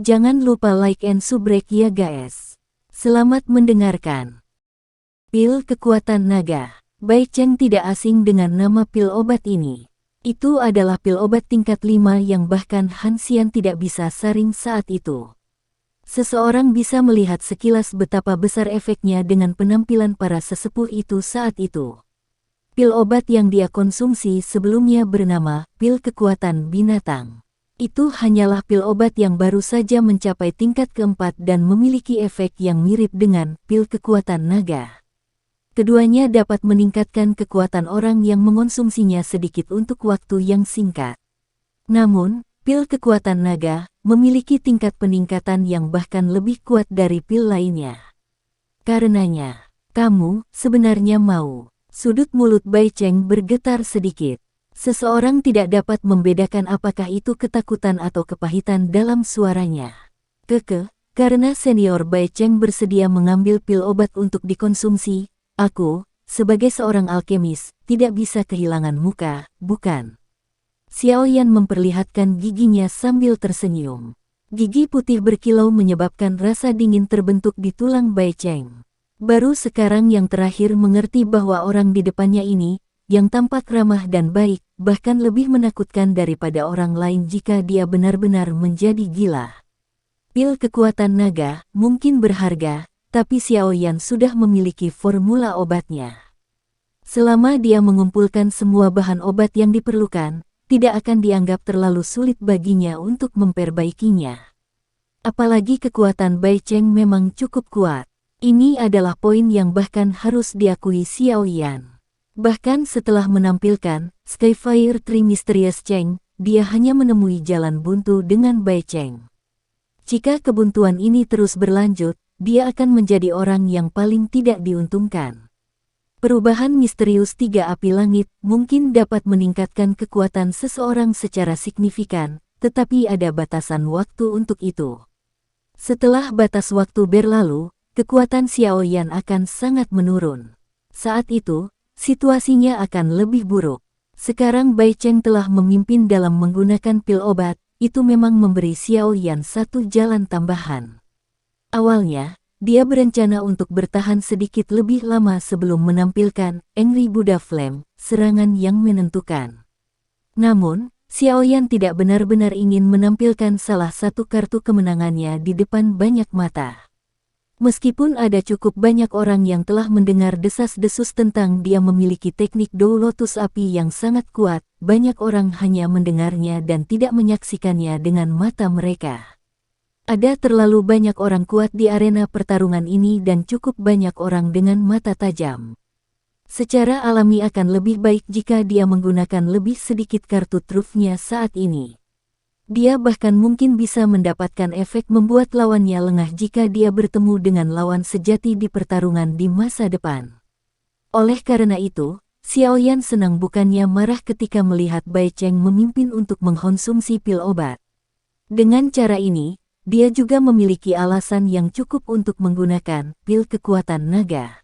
Jangan lupa like and subscribe ya guys. Selamat mendengarkan. Pil kekuatan naga. Bai Cheng tidak asing dengan nama pil obat ini. Itu adalah pil obat tingkat 5 yang bahkan Han Xian tidak bisa saring saat itu. Seseorang bisa melihat sekilas betapa besar efeknya dengan penampilan para sesepuh itu saat itu. Pil obat yang dia konsumsi sebelumnya bernama pil kekuatan binatang. Itu hanyalah pil obat yang baru saja mencapai tingkat keempat dan memiliki efek yang mirip dengan pil kekuatan naga. Keduanya dapat meningkatkan kekuatan orang yang mengonsumsinya sedikit untuk waktu yang singkat. Namun, pil kekuatan naga memiliki tingkat peningkatan yang bahkan lebih kuat dari pil lainnya. Karenanya, kamu sebenarnya mau. Sudut mulut Bai Cheng bergetar sedikit. Seseorang tidak dapat membedakan apakah itu ketakutan atau kepahitan dalam suaranya. Karena senior Bai Cheng bersedia mengambil pil obat untuk dikonsumsi, aku, sebagai seorang alkemis, tidak bisa kehilangan muka, bukan? Xiao Yan memperlihatkan giginya sambil tersenyum. Gigi putih berkilau menyebabkan rasa dingin terbentuk di tulang Bai Cheng. Baru sekarang yang terakhir mengerti bahwa orang di depannya ini, yang tampak ramah dan baik, bahkan lebih menakutkan daripada orang lain jika dia benar-benar menjadi gila. Pil kekuatan naga mungkin berharga, tapi Xiao Yan sudah memiliki formula obatnya. Selama dia mengumpulkan semua bahan obat yang diperlukan, tidak akan dianggap terlalu sulit baginya untuk memperbaikinya. Apalagi kekuatan Bai Cheng memang cukup kuat. Ini adalah poin yang bahkan harus diakui Xiao Yan. Bahkan setelah menampilkan Skyfire Tree Mysterious Cheng, dia hanya menemui jalan buntu dengan Bai Cheng. Jika kebuntuan ini terus berlanjut, dia akan menjadi orang yang paling tidak diuntungkan. Perubahan misterius tiga api langit mungkin dapat meningkatkan kekuatan seseorang secara signifikan, tetapi ada batasan waktu untuk itu. Setelah batas waktu berlalu, kekuatan Xiao Yan akan sangat menurun. Saat itu, situasinya akan lebih buruk. Sekarang Bai Cheng telah memimpin dalam menggunakan pil obat, itu memang memberi Xiao Yan satu jalan tambahan. Awalnya, dia berencana untuk bertahan sedikit lebih lama sebelum menampilkan Angry Buddha Flame, serangan yang menentukan. Namun, Xiao Yan tidak benar-benar ingin menampilkan salah satu kartu kemenangannya di depan banyak mata. Meskipun ada cukup banyak orang yang telah mendengar desas-desus tentang dia memiliki teknik Dou Lotus Api yang sangat kuat, banyak orang hanya mendengarnya dan tidak menyaksikannya dengan mata mereka. Ada terlalu banyak orang kuat di arena pertarungan ini dan cukup banyak orang dengan mata tajam. Secara alami akan lebih baik jika dia menggunakan lebih sedikit kartu trufnya saat ini. Dia bahkan mungkin bisa mendapatkan efek membuat lawannya lengah jika dia bertemu dengan lawan sejati di pertarungan di masa depan. Oleh karena itu, Xiao Yan senang bukannya marah ketika melihat Bai Cheng memimpin untuk mengkonsumsi pil obat. Dengan cara ini, dia juga memiliki alasan yang cukup untuk menggunakan pil kekuatan naga.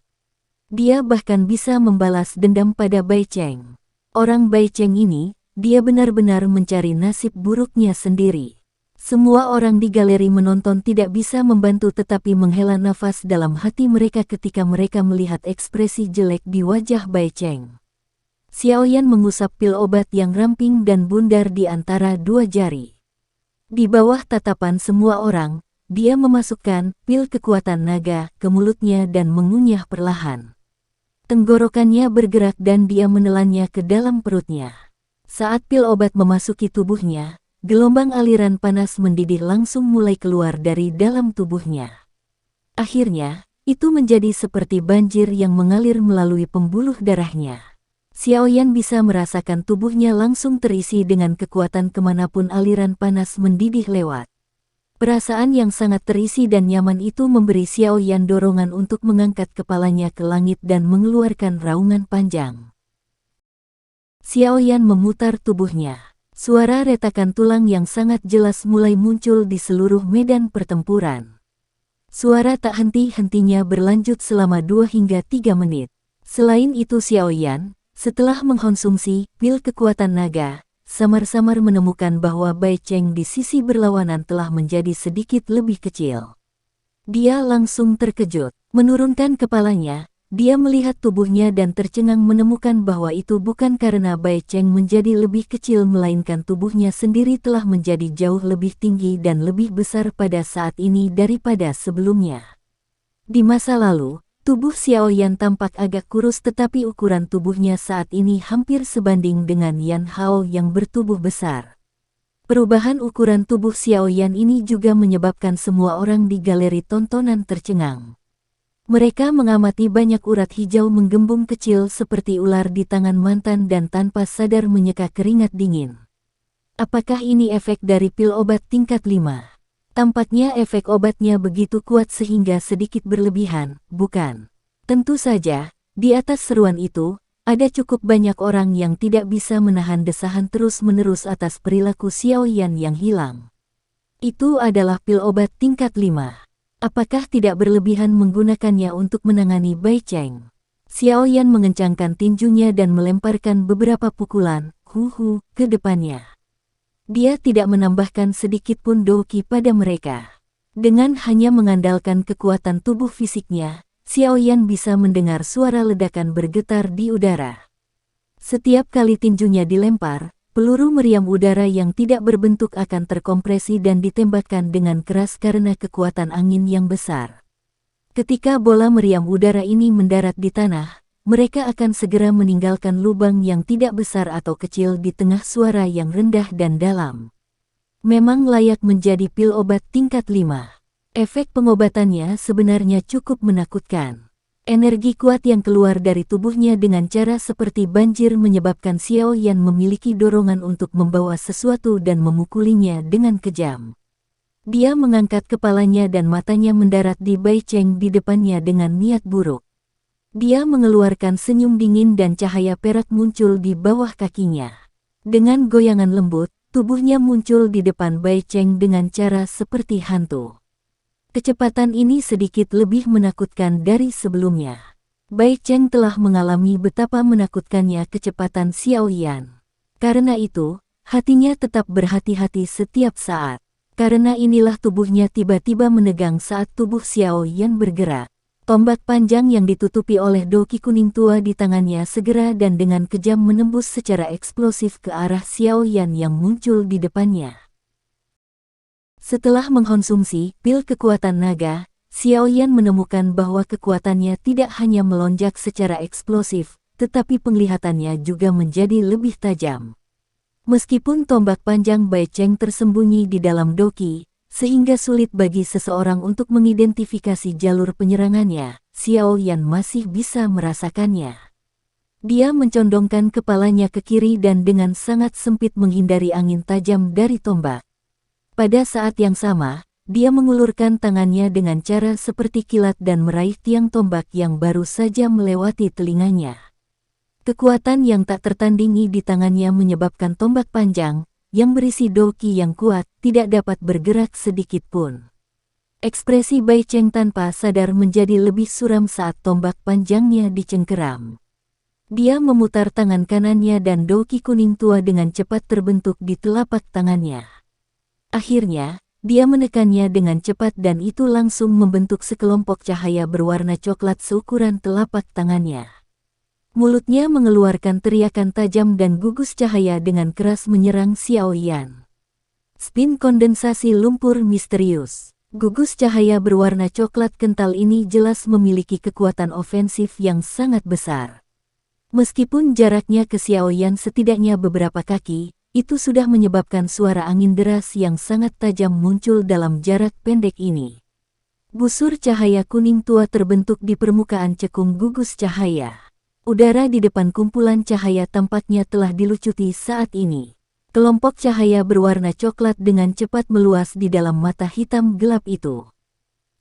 Dia bahkan bisa membalas dendam pada Bai Cheng. Orang Bai Cheng ini, dia benar-benar mencari nasib buruknya sendiri. Semua orang di galeri menonton tidak bisa membantu tetapi menghela nafas dalam hati mereka ketika mereka melihat ekspresi jelek di wajah Bai Cheng. Xiao Yan mengusap pil obat yang ramping dan bundar di antara dua jari. Di bawah tatapan semua orang, dia memasukkan pil kekuatan naga ke mulutnya dan mengunyah perlahan. Tenggorokannya bergerak dan dia menelannya ke dalam perutnya. Saat pil obat memasuki tubuhnya, gelombang aliran panas mendidih langsung mulai keluar dari dalam tubuhnya. Akhirnya, itu menjadi seperti banjir yang mengalir melalui pembuluh darahnya. Xiao Yan bisa merasakan tubuhnya langsung terisi dengan kekuatan kemanapun aliran panas mendidih lewat. Perasaan yang sangat terisi dan nyaman itu memberi Xiao Yan dorongan untuk mengangkat kepalanya ke langit dan mengeluarkan raungan panjang. Xiao Yan memutar tubuhnya. Suara retakan tulang yang sangat jelas mulai muncul di seluruh medan pertempuran. Suara tak henti-hentinya berlanjut selama 2 hingga 3 menit. Selain itu Xiao Yan, setelah mengkonsumsi pil kekuatan naga, samar-samar menemukan bahwa Bai Cheng di sisi berlawanan telah menjadi sedikit lebih kecil. Dia langsung terkejut, menurunkan kepalanya. Dia melihat tubuhnya dan tercengang menemukan bahwa itu bukan karena Bai Cheng menjadi lebih kecil melainkan tubuhnya sendiri telah menjadi jauh lebih tinggi dan lebih besar pada saat ini daripada sebelumnya. Di masa lalu, tubuh Xiao Yan tampak agak kurus tetapi ukuran tubuhnya saat ini hampir sebanding dengan Yan Hao yang bertubuh besar. Perubahan ukuran tubuh Xiao Yan ini juga menyebabkan semua orang di galeri tontonan tercengang. Mereka mengamati banyak urat hijau menggembung kecil seperti ular di tangan mantan dan tanpa sadar menyeka keringat dingin. Apakah ini efek dari pil obat tingkat 5? Tampaknya efek obatnya begitu kuat sehingga sedikit berlebihan, bukan? Tentu saja, di atas seruan itu, ada cukup banyak orang yang tidak bisa menahan desahan terus-menerus atas perilaku Xiao Yan yang hilang. Itu adalah pil obat tingkat 5. Apakah tidak berlebihan menggunakannya untuk menangani Bai Cheng? Xiao Yan mengencangkan tinjunya dan melemparkan beberapa pukulan, ke depannya. Dia tidak menambahkan sedikit pun doki pada mereka. Dengan hanya mengandalkan kekuatan tubuh fisiknya, Xiao Yan bisa mendengar suara ledakan bergetar di udara. Setiap kali tinjunya dilempar, peluru meriam udara yang tidak berbentuk akan terkompresi dan ditembakkan dengan keras karena kekuatan angin yang besar. Ketika bola meriam udara ini mendarat di tanah, mereka akan segera meninggalkan lubang yang tidak besar atau kecil di tengah suara yang rendah dan dalam. Memang layak menjadi pil obat tingkat 5. Efek pengobatannya sebenarnya cukup menakutkan. Energi kuat yang keluar dari tubuhnya dengan cara seperti banjir menyebabkan Xiao Yan memiliki dorongan untuk membawa sesuatu dan memukulinya dengan kejam. Dia mengangkat kepalanya dan matanya mendarat di Bai Cheng di depannya dengan niat buruk. Dia mengeluarkan senyum dingin dan cahaya perak muncul di bawah kakinya. Dengan goyangan lembut, tubuhnya muncul di depan Bai Cheng dengan cara seperti hantu. Kecepatan ini sedikit lebih menakutkan dari sebelumnya. Bai Cheng telah mengalami betapa menakutkannya kecepatan Xiao Yan. Karena itu, hatinya tetap berhati-hati setiap saat. Karena inilah tubuhnya tiba-tiba menegang saat tubuh Xiao Yan bergerak. Tombak panjang yang ditutupi oleh doki kuning tua di tangannya segera dan dengan kejam menembus secara eksplosif ke arah Xiao Yan yang muncul di depannya. Setelah mengkonsumsi pil kekuatan naga, Xiao Yan menemukan bahwa kekuatannya tidak hanya melonjak secara eksplosif, tetapi penglihatannya juga menjadi lebih tajam. Meskipun tombak panjang Bai Cheng tersembunyi di dalam doki, sehingga sulit bagi seseorang untuk mengidentifikasi jalur penyerangannya, Xiao Yan masih bisa merasakannya. Dia mencondongkan kepalanya ke kiri dan dengan sangat sempit menghindari angin tajam dari tombak. Pada saat yang sama, dia mengulurkan tangannya dengan cara seperti kilat dan meraih tiang tombak yang baru saja melewati telinganya. Kekuatan yang tak tertandingi di tangannya menyebabkan tombak panjang, yang berisi doki yang kuat, tidak dapat bergerak sedikit pun. Ekspresi Bai Cheng tanpa sadar menjadi lebih suram saat tombak panjangnya dicengkeram. Dia memutar tangan kanannya dan doki kuning tua dengan cepat terbentuk di telapak tangannya. Akhirnya, dia menekannya dengan cepat dan itu langsung membentuk sekelompok cahaya berwarna coklat seukuran telapak tangannya. Mulutnya mengeluarkan teriakan tajam dan gugus cahaya dengan keras menyerang Xiao Yan. Spin kondensasi lumpur misterius. Gugus cahaya berwarna coklat kental ini jelas memiliki kekuatan ofensif yang sangat besar. Meskipun jaraknya ke Xiao Yan setidaknya beberapa kaki, itu sudah menyebabkan suara angin deras yang sangat tajam muncul dalam jarak pendek ini. Busur cahaya kuning tua terbentuk di permukaan cekung gugus cahaya. Udara di depan kumpulan cahaya tampaknya telah dilucuti saat ini. Kelompok cahaya berwarna coklat dengan cepat meluas di dalam mata hitam gelap itu.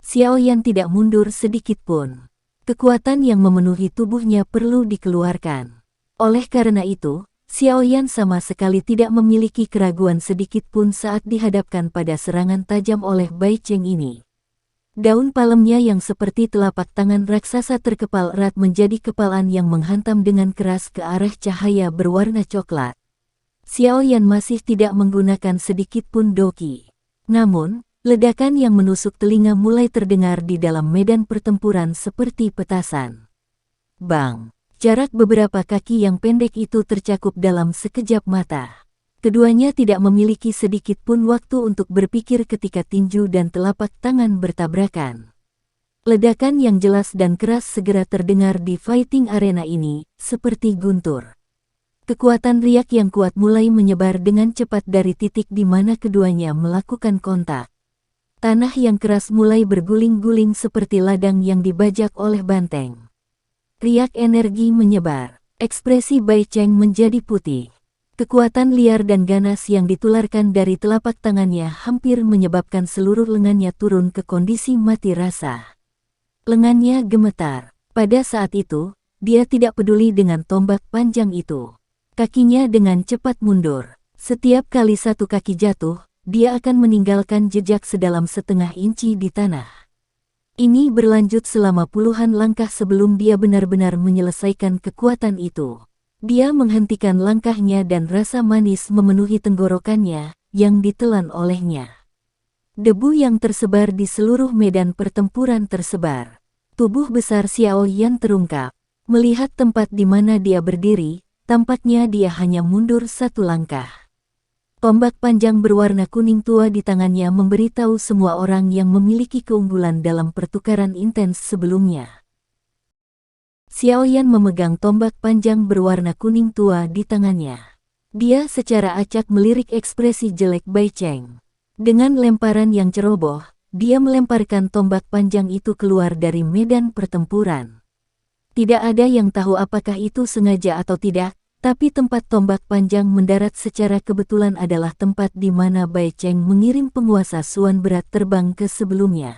Xiao Yan tidak mundur sedikit pun. Kekuatan yang memenuhi tubuhnya perlu dikeluarkan. Oleh karena itu, Xiao Yan sama sekali tidak memiliki keraguan sedikit pun saat dihadapkan pada serangan tajam oleh Bai Cheng ini. Daun palemnya yang seperti telapak tangan raksasa terkepal erat menjadi kepalan yang menghantam dengan keras ke arah cahaya berwarna coklat. Xiao Yan masih tidak menggunakan sedikit pun doki. Namun, ledakan yang menusuk telinga mulai terdengar di dalam medan pertempuran seperti petasan. Bang! Jarak beberapa kaki yang pendek itu tercakup dalam sekejap mata. Keduanya tidak memiliki sedikit pun waktu untuk berpikir ketika tinju dan telapak tangan bertabrakan. Ledakan yang jelas dan keras segera terdengar di fighting arena ini, seperti guntur. Kekuatan riak yang kuat mulai menyebar dengan cepat dari titik di mana keduanya melakukan kontak. Tanah yang keras mulai berguling-guling seperti ladang yang dibajak oleh banteng. Riak energi menyebar. Ekspresi Bai Cheng menjadi putih. Kekuatan liar dan ganas yang ditularkan dari telapak tangannya hampir menyebabkan seluruh lengannya turun ke kondisi mati rasa. Lengannya gemetar. Pada saat itu, dia tidak peduli dengan tombak panjang itu. Kakinya dengan cepat mundur. Setiap kali satu kaki jatuh, dia akan meninggalkan jejak sedalam setengah inci di tanah. Ini berlanjut selama puluhan langkah sebelum dia benar-benar menyelesaikan kekuatan itu. Dia menghentikan langkahnya dan rasa manis memenuhi tenggorokannya, yang ditelan olehnya. Debu yang tersebar di seluruh medan pertempuran tersebar. Tubuh besar Xiao Yan terungkap. Melihat tempat di mana dia berdiri, tampaknya dia hanya mundur satu langkah. Tombak panjang berwarna kuning tua di tangannya memberitahu semua orang yang memiliki keunggulan dalam pertukaran intens sebelumnya. Xiao Yan memegang tombak panjang berwarna kuning tua di tangannya. Dia secara acak melirik ekspresi jelek Bai Cheng. Dengan lemparan yang ceroboh, dia melemparkan tombak panjang itu keluar dari medan pertempuran. Tidak ada yang tahu apakah itu sengaja atau tidak. Tapi tempat tombak panjang mendarat secara kebetulan adalah tempat di mana Bai Cheng mengirim penguasa Suan berat terbang ke sebelumnya.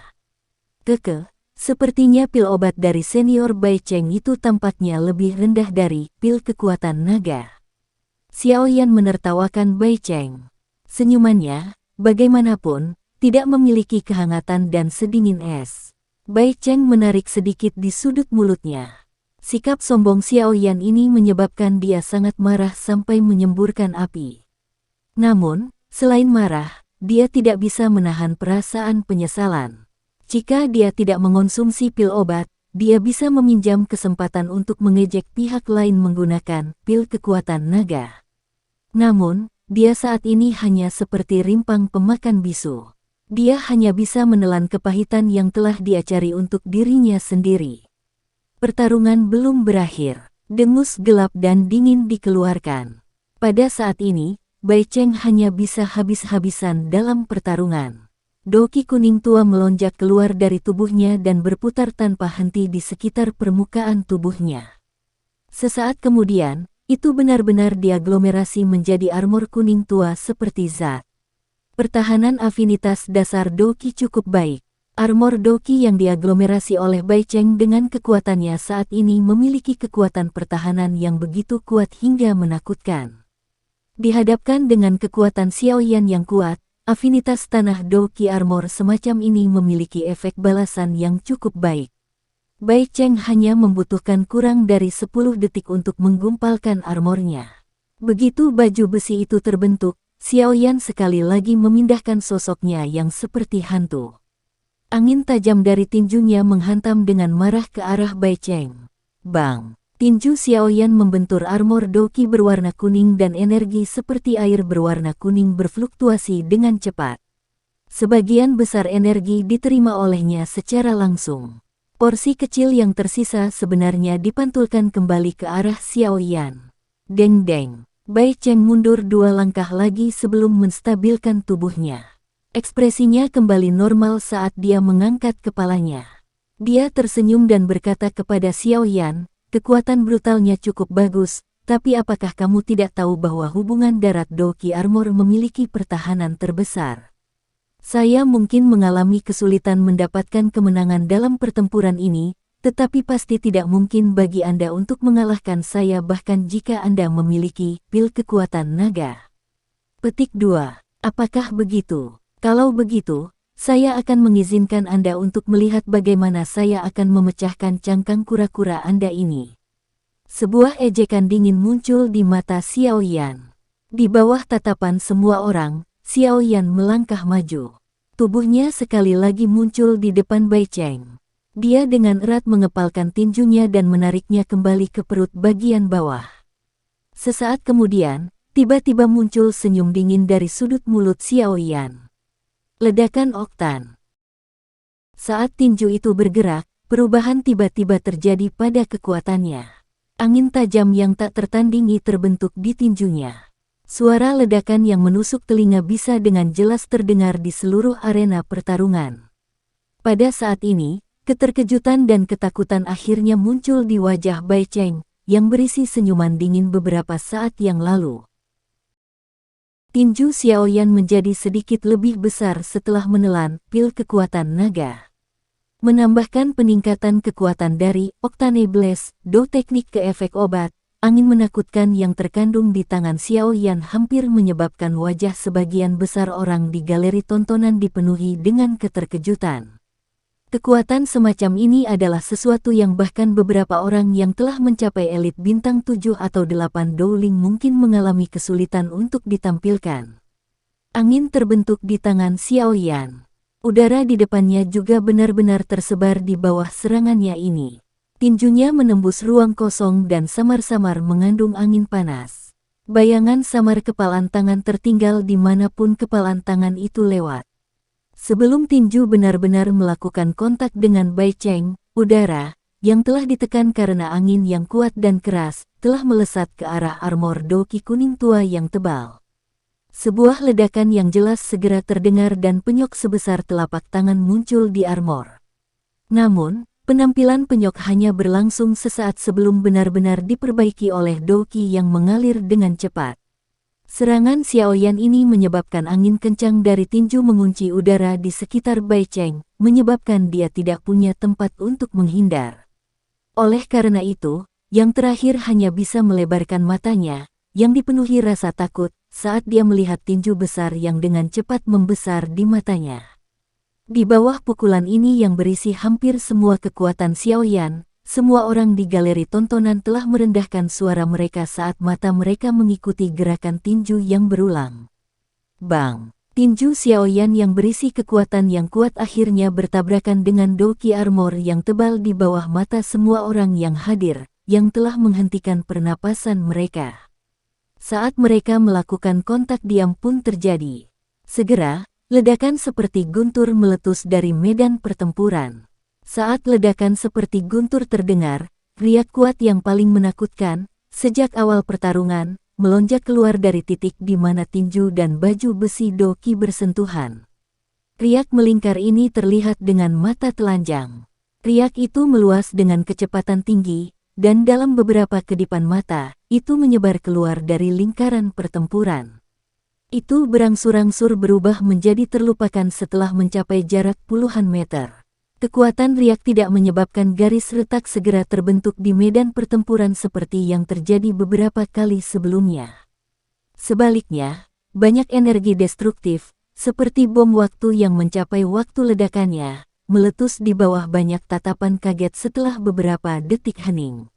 Sepertinya pil obat dari senior Bai Cheng itu tampaknya lebih rendah dari pil kekuatan naga. Xiao Yan menertawakan Bai Cheng. Senyumannya, bagaimanapun, tidak memiliki kehangatan dan sedingin es. Bai Cheng menarik sedikit di sudut mulutnya. Sikap sombong Xiao Yan ini menyebabkan dia sangat marah sampai menyemburkan api. Namun, selain marah, dia tidak bisa menahan perasaan penyesalan. Jika dia tidak mengonsumsi pil obat, dia bisa meminjam kesempatan untuk mengejek pihak lain menggunakan pil kekuatan naga. Namun, dia saat ini hanya seperti rimpang pemakan bisu. Dia hanya bisa menelan kepahitan yang telah dia cari untuk dirinya sendiri. Pertarungan belum berakhir. Dengus gelap dan dingin dikeluarkan. Pada saat ini, Bai Cheng hanya bisa habis-habisan dalam pertarungan. Doki kuning tua melonjak keluar dari tubuhnya dan berputar tanpa henti di sekitar permukaan tubuhnya. Sesaat kemudian, itu benar-benar diaglomerasi menjadi armor kuning tua seperti zat. Pertahanan afinitas dasar Doki cukup baik. Armor Doki yang diaglomerasi oleh Bai Cheng dengan kekuatannya saat ini memiliki kekuatan pertahanan yang begitu kuat hingga menakutkan. Dihadapkan dengan kekuatan Xiao Yan yang kuat, afinitas tanah Doki armor semacam ini memiliki efek balasan yang cukup baik. Bai Cheng hanya membutuhkan kurang dari 10 detik untuk menggumpalkan armornya. Begitu baju besi itu terbentuk, Xiao Yan sekali lagi memindahkan sosoknya yang seperti hantu. Angin tajam dari tinjunya menghantam dengan marah ke arah Bai Cheng. Bang! Tinju Xiao Yan membentur armor Doki berwarna kuning dan energi seperti air berwarna kuning berfluktuasi dengan cepat. Sebagian besar energi diterima olehnya secara langsung. Porsi kecil yang tersisa sebenarnya dipantulkan kembali ke arah Xiao Yan. Deng-deng! Bai Cheng mundur 2 langkah lagi sebelum menstabilkan tubuhnya. Ekspresinya kembali normal saat dia mengangkat kepalanya. Dia tersenyum dan berkata kepada Xiao Yan, kekuatan brutalnya cukup bagus, tapi apakah kamu tidak tahu bahwa hubungan darat Doki Armor memiliki pertahanan terbesar? Saya mungkin mengalami kesulitan mendapatkan kemenangan dalam pertempuran ini, tetapi pasti tidak mungkin bagi Anda untuk mengalahkan saya bahkan jika Anda memiliki pil kekuatan naga. Petik 2. Apakah begitu? Kalau begitu, saya akan mengizinkan Anda untuk melihat bagaimana saya akan memecahkan cangkang kura-kura Anda ini. Sebuah ejekan dingin muncul di mata Xiao Yan. Di bawah tatapan semua orang, Xiao Yan melangkah maju. Tubuhnya sekali lagi muncul di depan Bai Cheng. Dia dengan erat mengepalkan tinjunya dan menariknya kembali ke perut bagian bawah. Sesaat kemudian, tiba-tiba muncul senyum dingin dari sudut mulut Xiao Yan. Ledakan oktan. Saat tinju itu bergerak, perubahan tiba-tiba terjadi pada kekuatannya. Angin tajam yang tak tertandingi terbentuk di tinjunya. Suara ledakan yang menusuk telinga bisa dengan jelas terdengar di seluruh arena pertarungan. Pada saat ini, keterkejutan dan ketakutan akhirnya muncul di wajah Bai Cheng, yang berisi senyuman dingin beberapa saat yang lalu. Tinju Xiao Yan menjadi sedikit lebih besar setelah menelan pil kekuatan naga. Menambahkan peningkatan kekuatan dari Octane Blast, Do teknik ke efek obat, angin menakutkan yang terkandung di tangan Xiao Yan hampir menyebabkan wajah sebagian besar orang di galeri tontonan dipenuhi dengan keterkejutan. Kekuatan semacam ini adalah sesuatu yang bahkan beberapa orang yang telah mencapai elit bintang 7 atau 8 Dowling mungkin mengalami kesulitan untuk ditampilkan. Angin terbentuk di tangan Xiao Yan. Udara di depannya juga benar-benar tersebar di bawah serangannya ini. Tinjunya menembus ruang kosong dan samar-samar mengandung angin panas. Bayangan samar kepalan tangan tertinggal dimanapun kepalan tangan itu lewat. Sebelum tinju benar-benar melakukan kontak dengan Bai Cheng, udara, yang telah ditekan karena angin yang kuat dan keras, telah melesat ke arah armor doki kuning tua yang tebal. Sebuah ledakan yang jelas segera terdengar dan penyok sebesar telapak tangan muncul di armor. Namun, penampilan penyok hanya berlangsung sesaat sebelum benar-benar diperbaiki oleh doki yang mengalir dengan cepat. Serangan Xiao Yan ini menyebabkan angin kencang dari tinju mengunci udara di sekitar Bai Cheng, menyebabkan dia tidak punya tempat untuk menghindar. Oleh karena itu, yang terakhir hanya bisa melebarkan matanya, yang dipenuhi rasa takut, saat dia melihat tinju besar yang dengan cepat membesar di matanya. Di bawah pukulan ini yang berisi hampir semua kekuatan Xiao Yan, semua orang di galeri tontonan telah merendahkan suara mereka saat mata mereka mengikuti gerakan tinju yang berulang. Bang! Tinju Xiao Yan yang berisi kekuatan yang kuat akhirnya bertabrakan dengan doki armor yang tebal di bawah mata semua orang yang hadir, yang telah menghentikan pernapasan mereka. Saat mereka melakukan kontak diam pun terjadi. Segera, ledakan seperti guntur meletus dari medan pertempuran. Saat ledakan seperti guntur terdengar, riak kuat yang paling menakutkan, sejak awal pertarungan, melonjak keluar dari titik di mana tinju dan baju besi doki bersentuhan. Riak melingkar ini terlihat dengan mata telanjang. Riak itu meluas dengan kecepatan tinggi, dan dalam beberapa kedipan mata, itu menyebar keluar dari lingkaran pertempuran. Itu berangsur-angsur berubah menjadi terlupakan setelah mencapai jarak puluhan meter. Kekuatan riak tidak menyebabkan garis retak segera terbentuk di medan pertempuran seperti yang terjadi beberapa kali sebelumnya. Sebaliknya, banyak energi destruktif, seperti bom waktu yang mencapai waktu ledakannya, meletus di bawah banyak tatapan kaget setelah beberapa detik hening.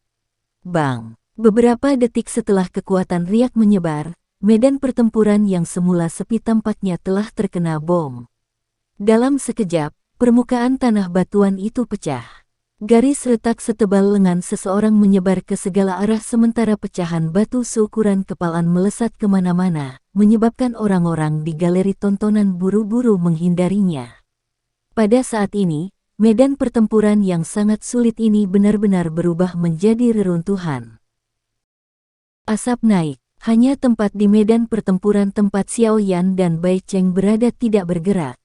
Bang! Beberapa detik setelah kekuatan riak menyebar, medan pertempuran yang semula sepi tampaknya telah terkena bom. Dalam sekejap, permukaan tanah batuan itu pecah. Garis retak setebal lengan seseorang menyebar ke segala arah sementara pecahan batu seukuran kepalan melesat kemana-mana, menyebabkan orang-orang di galeri tontonan buru-buru menghindarinya. Pada saat ini, medan pertempuran yang sangat sulit ini benar-benar berubah menjadi reruntuhan. Asap naik, hanya tempat di medan pertempuran tempat Xiao Yan dan Bai Cheng berada tidak bergerak.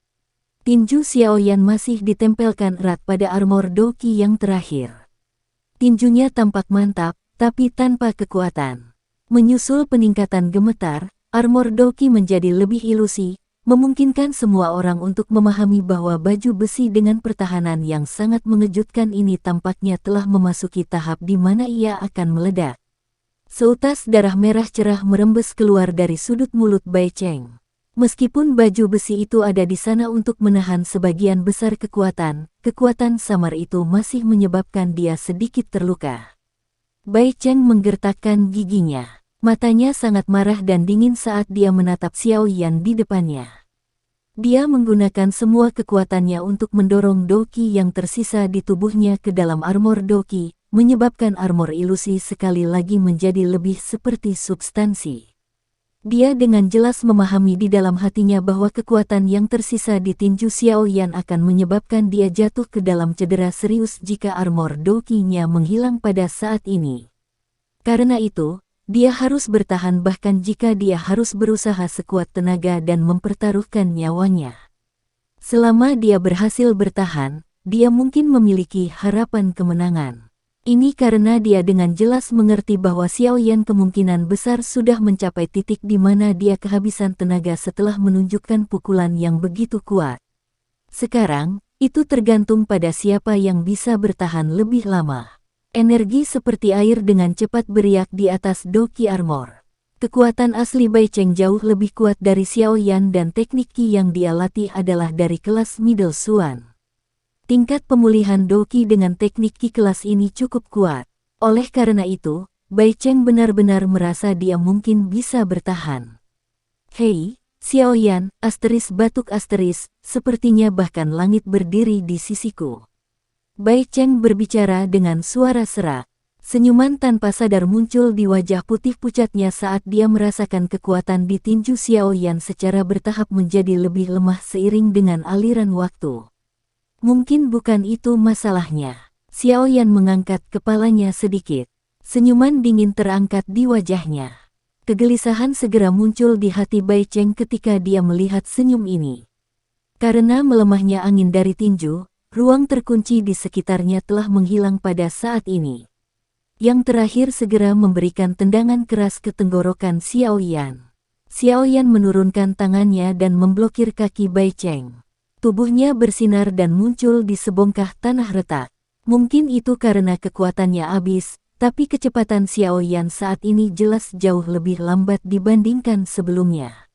Tinju Xiao Yan masih ditempelkan erat pada armor doki yang terakhir. Tinjunya tampak mantap, tapi tanpa kekuatan. Menyusul peningkatan gemetar, armor doki menjadi lebih ilusi, memungkinkan semua orang untuk memahami bahwa baju besi dengan pertahanan yang sangat mengejutkan ini tampaknya telah memasuki tahap di mana ia akan meledak. Seutas darah merah cerah merembes keluar dari sudut mulut Bai Cheng. Meskipun baju besi itu ada di sana untuk menahan sebagian besar kekuatan samar itu masih menyebabkan dia sedikit terluka. Bai Cheng menggertakkan giginya. Matanya sangat marah dan dingin saat dia menatap Xiao Yan di depannya. Dia menggunakan semua kekuatannya untuk mendorong Doqi yang tersisa di tubuhnya ke dalam armor Doqi, menyebabkan armor ilusi sekali lagi menjadi lebih seperti substansi. Dia dengan jelas memahami di dalam hatinya bahwa kekuatan yang tersisa di tinju Xiao Yan akan menyebabkan dia jatuh ke dalam cedera serius jika armor Doqi-nya menghilang pada saat ini. Karena itu, dia harus bertahan bahkan jika dia harus berusaha sekuat tenaga dan mempertaruhkan nyawanya. Selama dia berhasil bertahan, dia mungkin memiliki harapan kemenangan. Ini karena dia dengan jelas mengerti bahwa Xiao Yan kemungkinan besar sudah mencapai titik di mana dia kehabisan tenaga setelah menunjukkan pukulan yang begitu kuat. Sekarang, itu tergantung pada siapa yang bisa bertahan lebih lama. Energi seperti air dengan cepat beriak di atas Doqi armor. Kekuatan asli Bai Cheng jauh lebih kuat dari Xiao Yan dan teknik Qi yang dia latih adalah dari kelas Middle Xuan. Tingkat pemulihan Doqi dengan teknik Qi kelas ini cukup kuat. Oleh karena itu, Bai Cheng benar-benar merasa dia mungkin bisa bertahan. Hei, Xiao Yan, batuk sepertinya bahkan langit berdiri di sisiku. Bai Cheng berbicara dengan suara serak. Senyuman tanpa sadar muncul di wajah putih pucatnya saat dia merasakan kekuatan di tinju Xiao Yan secara bertahap menjadi lebih lemah seiring dengan aliran waktu. Mungkin bukan itu masalahnya. Xiao Yan mengangkat kepalanya sedikit. Senyuman dingin terangkat di wajahnya. Kegelisahan segera muncul di hati Bai Cheng ketika dia melihat senyum ini. Karena melemahnya angin dari tinju, ruang terkunci di sekitarnya telah menghilang pada saat ini. Yang terakhir segera memberikan tendangan keras ke tenggorokan Xiao Yan. Xiao Yan menurunkan tangannya dan memblokir kaki Bai Cheng. Tubuhnya bersinar dan muncul di sebongkah tanah retak. Mungkin itu karena kekuatannya habis, tapi kecepatan Xiao Yan saat ini jelas jauh lebih lambat dibandingkan sebelumnya.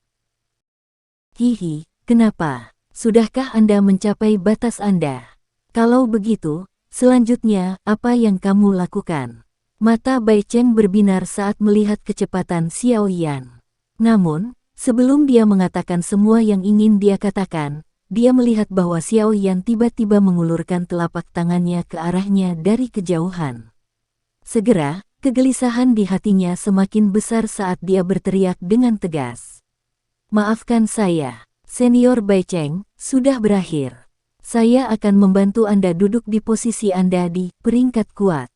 Hihi, kenapa? Sudahkah Anda mencapai batas Anda? Kalau begitu, selanjutnya apa yang kamu lakukan? Mata Bai Cheng berbinar saat melihat kecepatan Xiao Yan. Namun, sebelum dia mengatakan semua yang ingin dia katakan, dia melihat bahwa Xiao Yan tiba-tiba mengulurkan telapak tangannya ke arahnya dari kejauhan. Segera, kegelisahan di hatinya semakin besar saat dia berteriak dengan tegas. Maafkan saya. Senior Bai Cheng, sudah berakhir. Saya akan membantu Anda duduk di posisi Anda di peringkat kuat.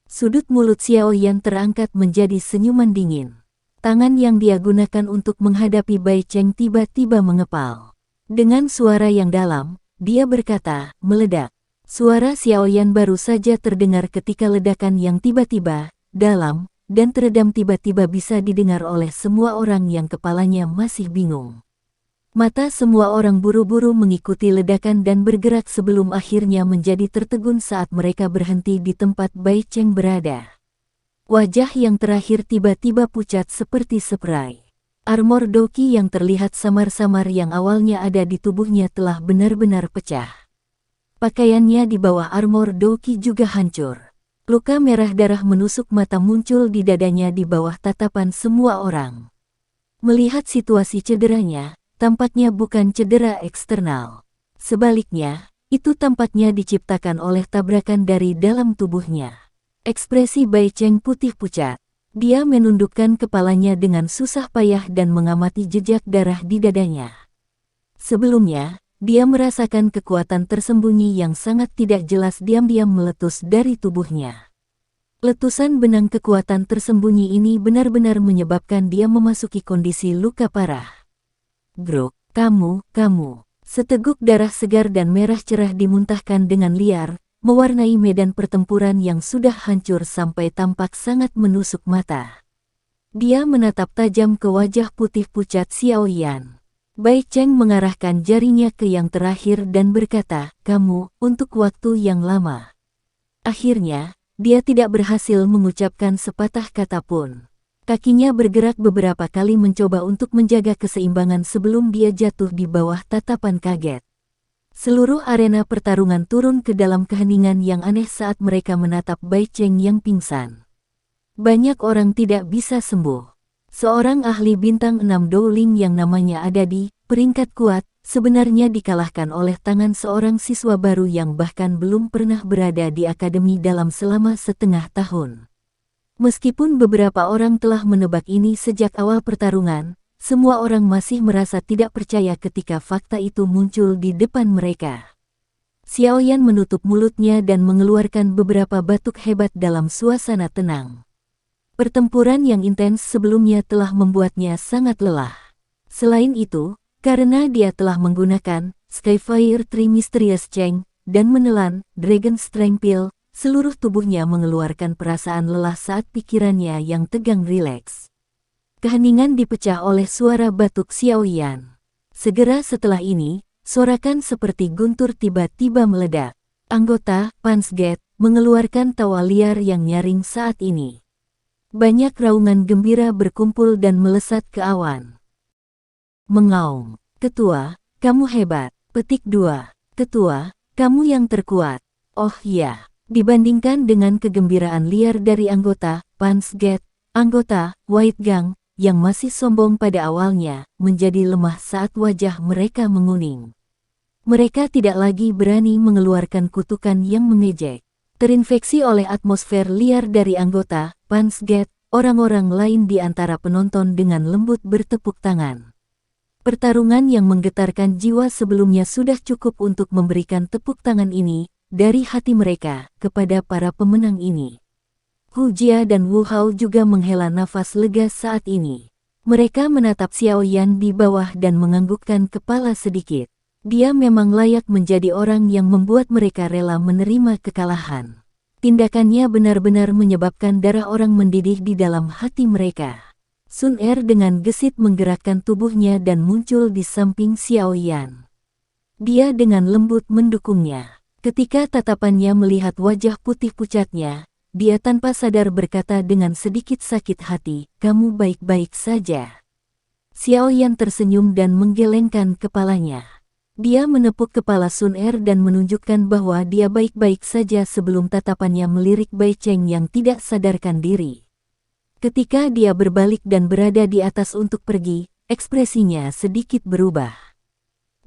Sudut mulut Xiao Yan terangkat menjadi senyuman dingin. Tangan yang dia gunakan untuk menghadapi Bai Cheng tiba-tiba mengepal. Dengan suara yang dalam, dia berkata, meledak. Suara Xiao Yan baru saja terdengar ketika ledakan yang tiba-tiba, dalam, dan teredam tiba-tiba bisa didengar oleh semua orang yang kepalanya masih bingung. Mata semua orang buru-buru mengikuti ledakan dan bergerak sebelum akhirnya menjadi tertegun saat mereka berhenti di tempat Bai Cheng berada. Wajah yang terakhir tiba-tiba pucat seperti spray. Armor Doqi yang terlihat samar-samar yang awalnya ada di tubuhnya telah benar-benar pecah. Pakaiannya di bawah armor Doqi juga hancur. Luka merah darah menusuk mata muncul di dadanya di bawah tatapan semua orang. Melihat situasi cederanya, tampaknya bukan cedera eksternal. Sebaliknya, itu tampaknya diciptakan oleh tabrakan dari dalam tubuhnya. Ekspresi Bai Cheng putih pucat. Dia menundukkan kepalanya dengan susah payah dan mengamati jejak darah di dadanya. Sebelumnya, dia merasakan kekuatan tersembunyi yang sangat tidak jelas diam-diam meletus dari tubuhnya. Letusan benang kekuatan tersembunyi ini benar-benar menyebabkan dia memasuki kondisi luka parah. Grok, kamu. Seteguk darah segar dan merah cerah dimuntahkan dengan liar, mewarnai medan pertempuran yang sudah hancur sampai tampak sangat menusuk mata. Dia menatap tajam ke wajah putih pucat Xiao Yan. Bai Cheng mengarahkan jarinya ke yang terakhir dan berkata, kamu, untuk waktu yang lama. Akhirnya, dia tidak berhasil mengucapkan sepatah kata pun. Kakinya bergerak beberapa kali mencoba untuk menjaga keseimbangan sebelum dia jatuh di bawah tatapan kaget. Seluruh arena pertarungan turun ke dalam keheningan yang aneh saat mereka menatap Bai Cheng yang pingsan. Banyak orang tidak bisa sembuh. Seorang ahli bintang 6 Dowling yang namanya ada di peringkat kuat, sebenarnya dikalahkan oleh tangan seorang siswa baru yang bahkan belum pernah berada di akademi dalam selama setengah tahun. Meskipun beberapa orang telah menebak ini sejak awal pertarungan, semua orang masih merasa tidak percaya ketika fakta itu muncul di depan mereka. Xiaoyan menutup mulutnya dan mengeluarkan beberapa batuk hebat dalam suasana tenang. Pertempuran yang intens sebelumnya telah membuatnya sangat lelah. Selain itu, karena dia telah menggunakan Skyfire Tree Mysterious Cheng dan menelan Dragon Strength Pill, seluruh tubuhnya mengeluarkan perasaan lelah saat pikirannya yang tegang rileks. Keheningan dipecah oleh suara batuk Xiaoyan. Segera setelah ini, sorakan seperti guntur tiba-tiba meledak. Anggota Pansgate mengeluarkan tawa liar yang nyaring saat ini. Banyak raungan gembira berkumpul dan melesat ke awan. Mengaum. Ketua, kamu hebat. Petik 2. Ketua, kamu yang terkuat. Oh iya. Dibandingkan dengan kegembiraan liar dari anggota Pansgate, anggota White Gang yang masih sombong pada awalnya menjadi lemah saat wajah mereka menguning. Mereka tidak lagi berani mengeluarkan kutukan yang mengejek. Terinfeksi oleh atmosfer liar dari anggota Pansgate, orang-orang lain di antara penonton dengan lembut bertepuk tangan. Pertarungan yang menggetarkan jiwa sebelumnya sudah cukup untuk memberikan tepuk tangan ini dari hati mereka kepada para pemenang ini. Hu Jia dan Wu Hao juga menghela nafas lega saat ini. Mereka menatap Xiaoyan di bawah dan menganggukkan kepala sedikit. Dia memang layak menjadi orang yang membuat mereka rela menerima kekalahan. Tindakannya benar-benar menyebabkan darah orang mendidih di dalam hati mereka. Sun Er dengan gesit menggerakkan tubuhnya dan muncul di samping Xiaoyan. Dia dengan lembut mendukungnya. Ketika tatapannya melihat wajah putih pucatnya, dia tanpa sadar berkata dengan sedikit sakit hati, "Kamu baik-baik saja?" Xiaoyan tersenyum dan menggelengkan kepalanya. Dia menepuk kepala Sun Er dan menunjukkan bahwa dia baik-baik saja sebelum tatapannya melirik Bai Cheng yang tidak sadarkan diri. Ketika dia berbalik dan berada di atas untuk pergi, ekspresinya sedikit berubah.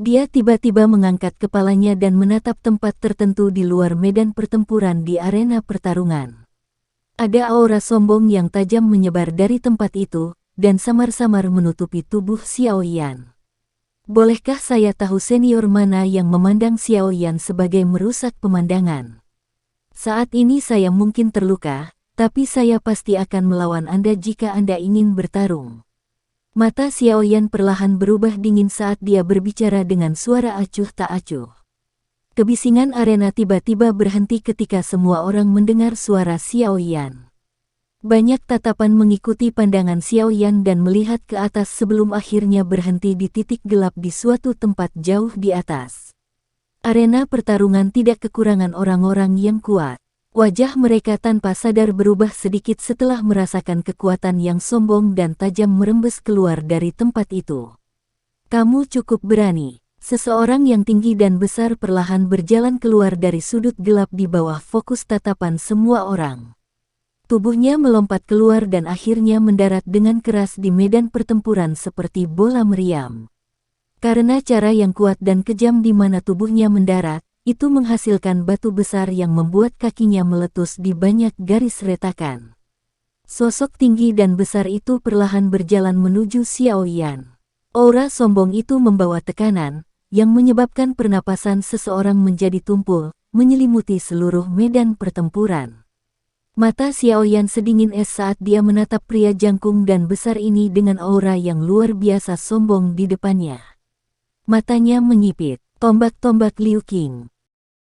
Dia tiba-tiba mengangkat kepalanya dan menatap tempat tertentu di luar medan pertempuran di arena pertarungan. Ada aura sombong yang tajam menyebar dari tempat itu, dan samar-samar menutupi tubuh Xiaoyan. Bolehkah saya tahu senior mana yang memandang Xiaoyan sebagai merusak pemandangan? Saat ini saya mungkin terluka, tapi saya pasti akan melawan Anda jika Anda ingin bertarung. Mata Xiaoyan perlahan berubah dingin saat dia berbicara dengan suara acuh tak acuh. Kebisingan arena tiba-tiba berhenti ketika semua orang mendengar suara Xiaoyan. Banyak tatapan mengikuti pandangan Xiaoyan dan melihat ke atas sebelum akhirnya berhenti di titik gelap di suatu tempat jauh di atas. Arena pertarungan tidak kekurangan orang-orang yang kuat. Wajah mereka tanpa sadar berubah sedikit setelah merasakan kekuatan yang sombong dan tajam merembes keluar dari tempat itu. Kamu cukup berani. Seseorang yang tinggi dan besar perlahan berjalan keluar dari sudut gelap di bawah fokus tatapan semua orang. Tubuhnya melompat keluar dan akhirnya mendarat dengan keras di medan pertempuran seperti bola meriam. Karena cara yang kuat dan kejam di mana tubuhnya mendarat, itu menghasilkan batu besar yang membuat kakinya meletus di banyak garis retakan. Sosok tinggi dan besar itu perlahan berjalan menuju Xiaoyan. Aura sombong itu membawa tekanan, yang menyebabkan pernapasan seseorang menjadi tumpul, menyelimuti seluruh medan pertempuran. Mata Xiaoyan sedingin es saat dia menatap pria jangkung dan besar ini dengan aura yang luar biasa sombong di depannya. Matanya menyipit, tombak-tombak Liu Qing.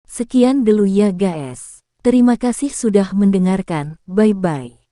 Sekian dulu ya guys. Terima kasih sudah mendengarkan, bye-bye.